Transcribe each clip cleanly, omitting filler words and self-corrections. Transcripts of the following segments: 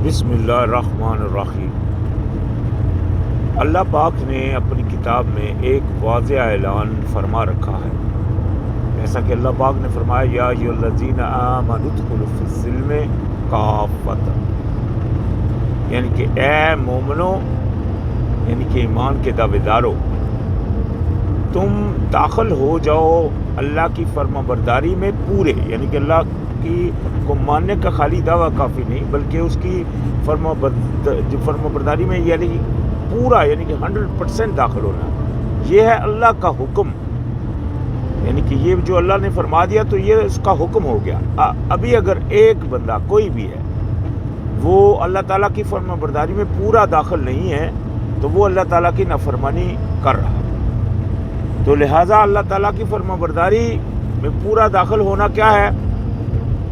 بسم اللہ الرحمن الرحیم۔ اللہ پاک نے اپنی کتاب میں ایک واضح اعلان فرما رکھا ہے، جیسا کہ اللہ پاک نے فرمایا یا ایھا الذین آمنوا ادخلوا فی السلم کافۃ، یعنی کہ اے مومنو، یعنی کہ ایمان کے دعوے دارو، تم داخل ہو جاؤ اللہ کی فرما برداری میں پورے، یعنی کہ اللہ کی کو ماننے کا خالی دعویٰ کافی نہیں، بلکہ اس کی فرما برداری میں یعنی پورا، یعنی کہ 100% داخل ہونا، یہ ہے اللہ کا حکم۔ یعنی کہ یہ جو اللہ نے فرما دیا تو یہ اس کا حکم ہو گیا۔ ابھی اگر ایک بندہ کوئی بھی ہے وہ اللہ تعالیٰ کی فرما برداری میں پورا داخل نہیں ہے تو وہ اللہ تعالیٰ کی نافرمانی کر رہا ہے۔ تو لہٰذا اللہ تعالیٰ کی فرما برداری میں پورا داخل ہونا کیا ہے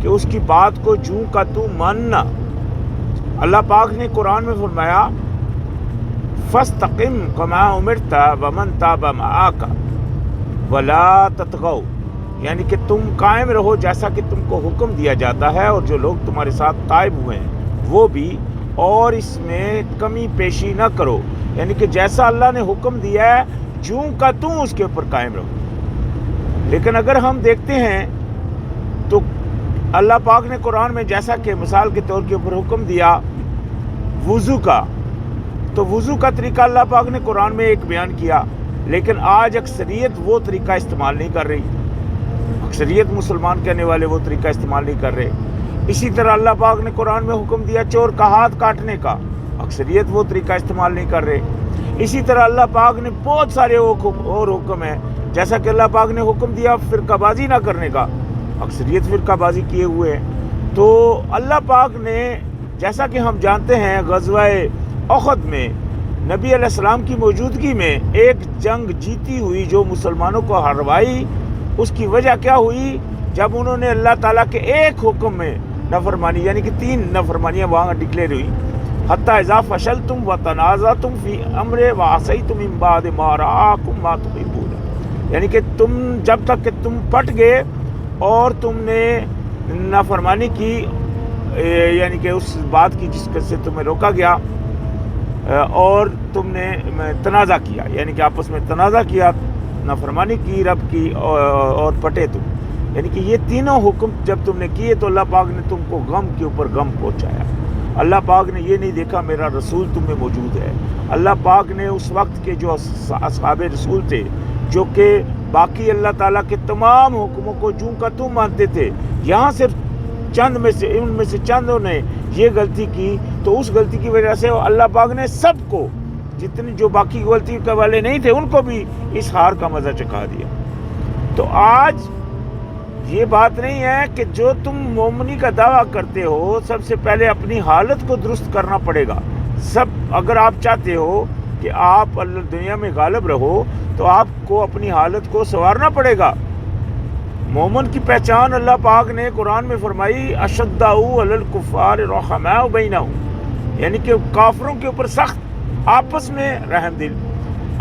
کہ اس کی بات کو جوں کا تو ماننا۔ اللہ پاک نے قرآن میں فرمایا فَاسْتَقِمْ كَمَا أُمِرْتَ وَمَنْ تَابَ مَعَكَ وَلَا تَطْغَوْا، یعنی کہ تم قائم رہو جیسا کہ تم کو حکم دیا جاتا ہے، اور جو لوگ تمہارے ساتھ تائب ہوئے ہیں وہ بھی، اور اس میں کمی پیشی نہ کرو، یعنی کہ جیسا اللہ نے حکم دیا ہے جوں کا تم اس کے اوپر قائم رہو۔ لیکن اگر ہم دیکھتے ہیں تو اللہ پاک نے قرآن میں جیسا کہ مثال کے طور کے اوپر حکم دیا وضو کا، تو وضو کا طریقہ اللہ پاک نے قرآن میں ایک بیان کیا، لیکن آج اکثریت وہ طریقہ استعمال نہیں کر رہی، اکثریت مسلمان کہنے والے وہ طریقہ استعمال نہیں کر رہے۔ اسی طرح اللہ پاک نے قرآن میں حکم دیا چور کا ہاتھ کاٹنے کا، اکثریت وہ طریقہ استعمال نہیں کر رہے۔ اسی طرح اللہ پاک نے بہت سارے اور حکم ہیں، جیسا کہ اللہ پاک نے حکم دیا فرقہ بازی نہ کرنے کا، اکثریت فرقہ بازی کیے ہوئے ہیں۔ تو اللہ پاک نے جیسا کہ ہم جانتے ہیں غزوہ احد میں نبی علیہ السلام کی موجودگی میں ایک جنگ جیتی ہوئی جو مسلمانوں کو ہروائی، اس کی وجہ کیا ہوئی؟ جب انہوں نے اللہ تعالیٰ کے ایک حکم میں نافرمانی، یعنی کہ 3 نافرمانیاں وہاں ڈکلیئر ہوئی، حتی اذا فشلتم وتنازعتم فی امر وعصیتم من بعد ما رآکم ما تحبون، یعنی کہ تم جب تک کہ تم پٹ گئے اور تم نے نافرمانی کی، یعنی کہ اس بات کی جس سے تمہیں روکا گیا، اور تم نے تنازع کیا، یعنی کہ آپس میں تنازع کیا، نافرمانی کی رب کی، اور پٹے تم، یعنی کہ یہ تینوں حکم جب تم نے کیے تو اللہ پاک نے تم کو غم کے اوپر غم پہنچایا۔ اللہ پاک نے یہ نہیں دیکھا میرا رسول تم میں موجود ہے۔ اللہ پاک نے اس وقت کے جو اصحاب رسول تھے، جو کہ باقی اللہ تعالیٰ کے تمام حکموں کو جوں کا تم مانتے تھے، یہاں صرف چند میں سے، ان میں سے چندوں نے یہ غلطی کی، تو اس غلطی کی وجہ سے اللہ پاک نے سب کو، جتنے جو باقی غلطی کے والے نہیں تھے، ان کو بھی اس ہار کا مزہ چکھا دیا۔ تو آج یہ بات نہیں ہے کہ جو تم مومنی کا دعویٰ کرتے ہو، سب سے پہلے اپنی حالت کو درست کرنا پڑے گا۔ اگر آپ چاہتے ہو کہ آپ دنیا میں غالب رہو تو آپ کو اپنی حالت کو سنوارنا پڑے گا۔ مومن کی پہچان اللہ پاک نے قرآن میں فرمائی اشداء علی الکفار رحماء بینہم، یعنی کہ کافروں کے اوپر سخت، آپس میں رحم دل۔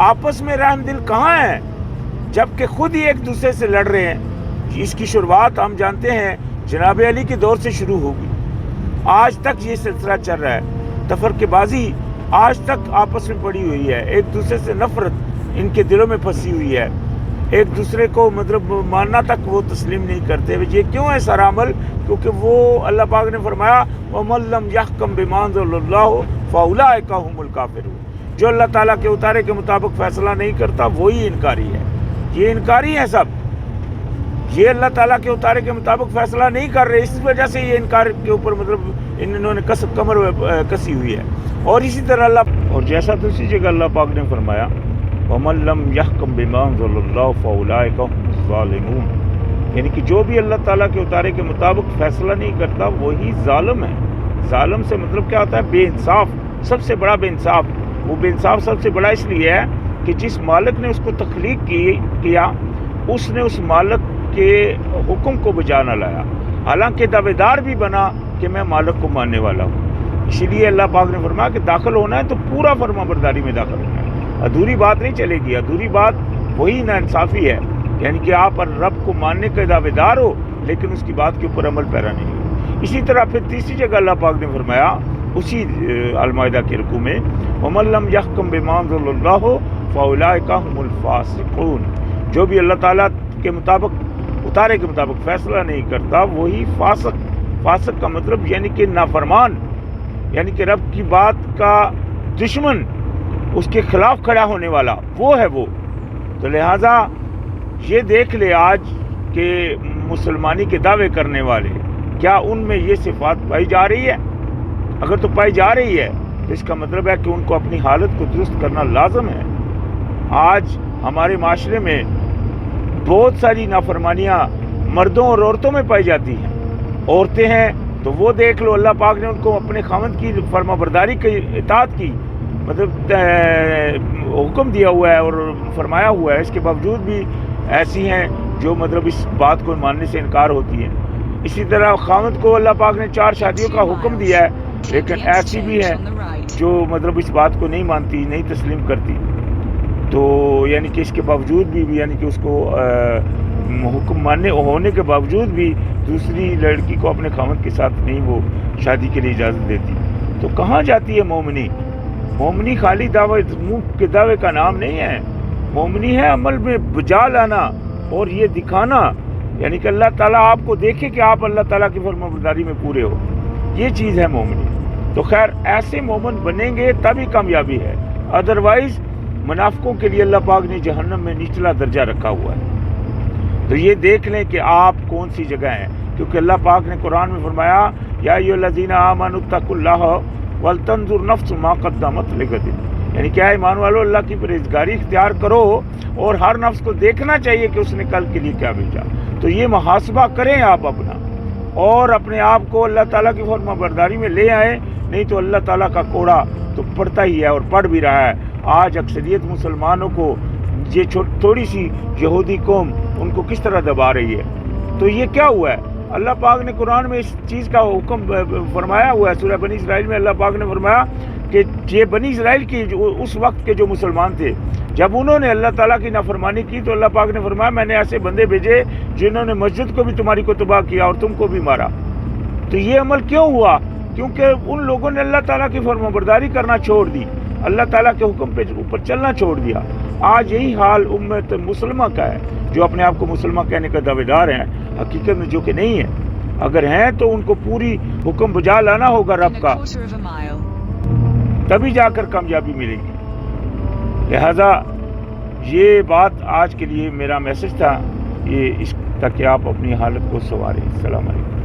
آپس میں رحم دل کہاں ہے جبکہ خود ہی ایک دوسرے سے لڑ رہے ہیں؟ اس کی شروعات ہم جانتے ہیں جناب علی کے دور سے شروع ہوگی، آج تک یہ سلسلہ چل رہا ہے۔ تفرقہ بازی آج تک آپس میں پڑی ہوئی ہے، ایک دوسرے سے نفرت ان کے دلوں میں پھنسی ہوئی ہے، ایک دوسرے کو مطلب ماننا تک وہ تسلیم نہیں کرتے۔ یہ کیوں ہے سارا عمل؟ کیونکہ وہ اللہ پاک نے فرمایا وَمَن لَّمْ يَحْكَمْ بِمَا أَنزَلَ اللَّهُ فَأُولَٰئِكَ هُمُ الْكَافِرُونَ، جو اللہ تعالیٰ کے اتارے کے مطابق فیصلہ نہیں کرتا وہی انکاری ہے۔ یہ انکاری ہیں سب، یہ اللہ تعالیٰ کے اتارے کے مطابق فیصلہ نہیں کر رہے، اس وجہ سے یہ انکار کے اوپر مطلب انہوں نے کمر کسی ہوئی ہے۔ اور اسی طرح اور جیسا دوسری جگہ اللہ پاک نے فرمایا وَمَن لَّمْ يَحْكَمْ بِمَا أَنزَلَ اللَّهُ فَأُولَٰئِكَ هُمُ الظَّالِمُونَ، یعنی کہ جو بھی اللہ تعالیٰ کے اتارے کے مطابق فیصلہ نہیں کرتا وہی ظالم ہے۔ ظالم سے مطلب کیا ہوتا ہے؟ بے انصاف، سب سے بڑا بے انصاف۔ وہ بے انصاف سب سے بڑا اس لیے ہے کہ جس مالک نے اس کو تخلیق کیا، اس نے اس مالک کے حکم کو بجا نہ لایا، حالانکہ دعوے دار بھی بنا کہ میں مالک کو ماننے والا ہوں۔ اسی لیے اللہ پاک نے فرمایا کہ داخل ہونا ہے تو پورا فرما برداری میں داخل ہونا ہے، ادھوری بات نہیں چلے گی۔ ادھوری بات وہی نا انصافی ہے، یعنی کہ آپ رب کو ماننے کے دعوے دار ہو لیکن اس کی بات کے اوپر عمل پیرا نہیں ہو۔ اسی طرح پھر تیسری جگہ اللہ پاک نے فرمایا اسی المائدہ کے رکوع میں وَمَن لَّمْ يَحْكُم بِمَا أَنزَلَ اللَّهُ فَأُولَٰئِكَ هُمُ الْفَاسِقُونَ، جو بھی اللہ تعالیٰ کے مطابق اتارے کے مطابق فیصلہ نہیں کرتا وہی فاسق۔ فاسق کا مطلب یعنی کہ نافرمان، یعنی کہ رب کی بات کا دشمن، اس کے خلاف کھڑا ہونے والا وہ ہے وہ۔ تو لہٰذا یہ دیکھ لے آج کہ مسلمانی کے دعوے کرنے والے کیا ان میں یہ صفات پائی جا رہی ہے؟ اگر تو پائی جا رہی ہے تو اس کا مطلب ہے کہ ان کو اپنی حالت کو درست کرنا لازم ہے۔ آج ہمارے معاشرے میں بہت ساری نافرمانیاں مردوں اور عورتوں میں پائی جاتی ہیں۔ عورتیں ہیں تو وہ دیکھ لو، اللہ پاک نے ان کو اپنے خاوند کی فرما برداری کی اطاعت کی مطلب حکم دیا ہوا ہے اور فرمایا ہوا ہے، اس کے باوجود بھی ایسی ہیں جو مطلب اس بات کو ماننے سے انکار ہوتی ہیں۔ اسی طرح خاوند کو اللہ پاک نے 4 شادیوں کا حکم دیا ہے، لیکن ایسی بھی ہیں جو مطلب اس بات کو نہیں مانتی، نہیں تسلیم کرتی۔ تو یعنی کہ اس کے باوجود بھی یعنی کہ اس کو حکم ماننے ہونے کے باوجود بھی دوسری لڑکی کو اپنے خاوند کے ساتھ نہیں وہ شادی کے لیے اجازت دیتی۔ تو کہاں جاتی ہے مومنی؟ مومنی خالی منہ کے دعوے کا نام نہیں ہے، مومنی ہے عمل میں بجا لانا اور یہ دکھانا، یعنی کہ اللہ تعالیٰ آپ کو دیکھے کہ آپ اللہ تعالیٰ کی فرمانبرداری میں پورے ہو، یہ چیز ہے مومنی۔ تو خیر ایسے مومن بنیں گے تبھی کامیابی ہے، ادروائز منافقوں کے لیے اللہ پاک نے جہنم میں نچلا درجہ رکھا ہوا ہے۔ تو یہ دیکھ لیں کہ آپ کون سی جگہ ہیں، کیونکہ اللہ پاک نے قرآن میں فرمایا یا ایھا الذین آمنوا اتقوا اللہ ولتنظر نفس ما قدمت لغد، یعنی کیا ایمان والو اللہ کی پرہیزگاری اختیار کرو اور ہر نفس کو دیکھنا چاہیے کہ اس نے کل کے لیے کیا بھیجا۔ تو یہ محاسبہ کریں آپ اپنا اور اپنے آپ کو اللہ تعالیٰ کی فرما برداری میں لے آئیں، نہیں تو اللہ تعالیٰ کا کوڑا تو پڑتا ہی ہے اور پڑ بھی رہا ہے۔ آج اکثریت مسلمانوں کو یہ تھوڑی سی یہودی قوم ان کو کس طرح دبا رہی ہے۔ تو یہ کیا ہوا ہے؟ اللہ پاک نے قرآن میں اس چیز کا حکم فرمایا ہوا ہے، سورہ بنی اسرائیل میں اللہ پاک نے فرمایا کہ یہ بنی اسرائیل کی اس وقت کے جو مسلمان تھے، جب انہوں نے اللہ تعالیٰ کی نافرمانی کی تو اللہ پاک نے فرمایا میں نے ایسے بندے بھیجے جنہوں نے مسجد کو بھی تمہاری کو تباہ کیا اور تم کو بھی مارا۔ تو یہ عمل کیوں ہوا؟ کیونکہ ان لوگوں نے اللہ تعالیٰ کی فرمانبرداری کرنا چھوڑ دی، اللہ تعالیٰ کے حکم پہ اوپر چلنا چھوڑ دیا۔ آج یہی حال امت مسلمہ کا ہے، جو اپنے آپ کو مسلمہ کہنے کا دعوے دار ہیں، حقیقت میں جو کہ نہیں ہے۔ اگر ہیں تو ان کو پوری حکم بجا لانا ہوگا رب کا، تبھی جا کر کامیابی ملے گی۔ لہذا یہ بات آج کے لیے میرا میسج تھا، یہ اس تک کہ آپ اپنی حالت کو سنواریں۔ السلام علیکم۔